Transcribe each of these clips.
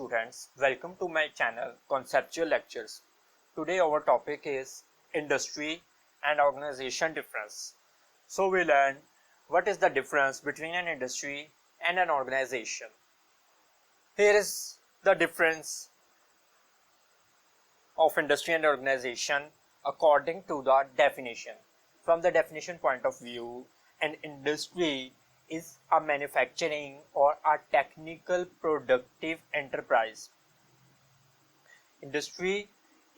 students, welcome to my channel Conceptual Lectures. Today our topic is industry and organization difference. So we learn what is the difference between an industry and an organization. Here is the difference of industry and organization according to the definition. From the definition point of view, an industry is a manufacturing or a technical productive enterprise. Industry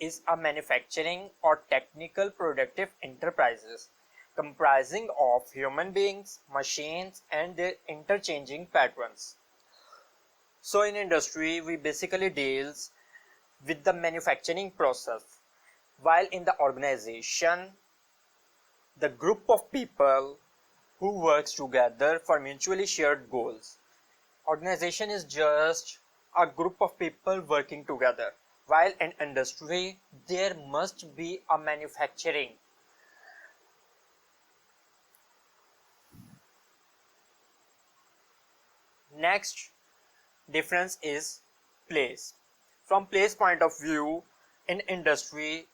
is a manufacturing or technical productive enterprises comprising of human beings, machines and their interchanging patterns. So in industry, we basically deals with the manufacturing process, while in the organization, the group of people who works together for mutually shared goals. Organization is just a group of people working together, while in industry there must be a manufacturing. Next difference is place. From place point of view, in industry,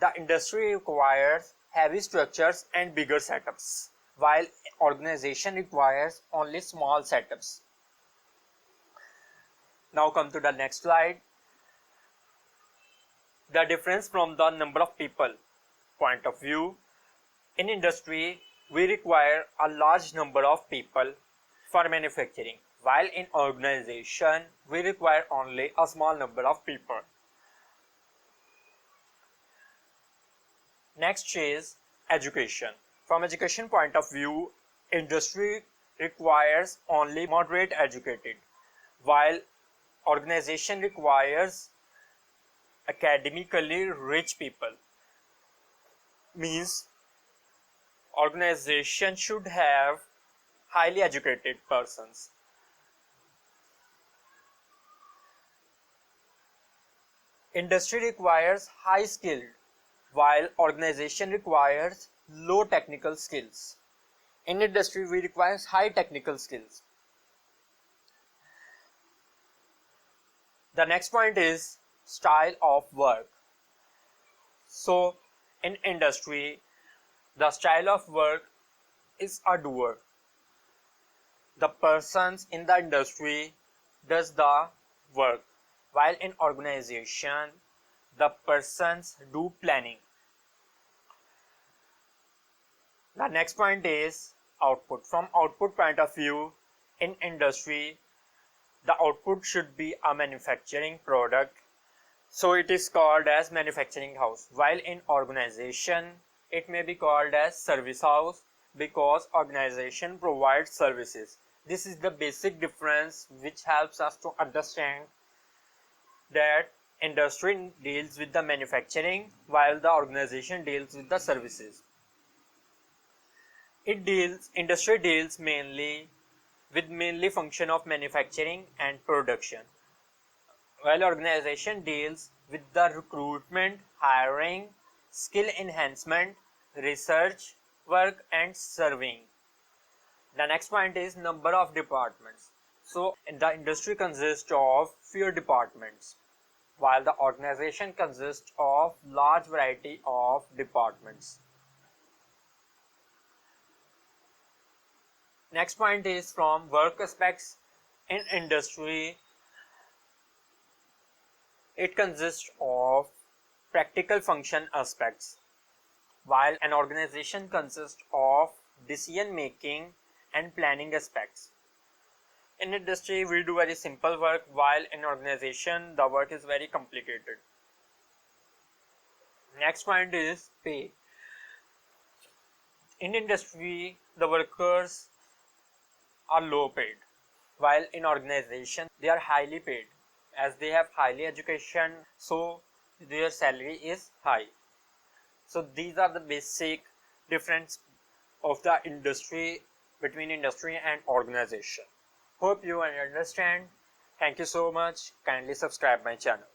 the industry requires heavy structures and bigger setups, while organization requires only small setups. Now come to the next slide. The difference from the number of people point of view. In industry, we require a large number of people for manufacturing, while in organization, we require only a small number of people. Next is education. From education point of view, industry requires only moderate educated, while organization requires academically rich people. Means organization should have highly educated persons. Industry requires high skilled, while organization requires low technical skills. In industry, we require high technical skills. The next point is style of work. So, in industry, the style of work is a doer. The persons in the industry does the work, while in organization, the persons do planning. The next point is output. From output point of view, in industry, the output should be a manufacturing product, so it is called as manufacturing house, while in organization, it may be called as service house because organization provides services. This is the basic difference which helps us to understand that industry deals with the manufacturing while the organization deals with the services. Industry deals mainly with function of manufacturing and production, while organization deals with the recruitment, hiring, skill enhancement, research, work and serving. The next point is number of departments. So the industry consists of few departments, while the organization consists of large variety of departments. Next point is from work aspects. In industry, it consists of practical function aspects, while an organization consists of decision making and planning aspects. In industry, we do very simple work, while in organization, the work is very complicated. Next point is pay. In industry, the workers are low paid, while in organization, they are highly paid. As they have highly education, so their salary is high. So these are the basic difference of the industry between industry and organization. Hope you understand. Thank you so much. Kindly subscribe my channel.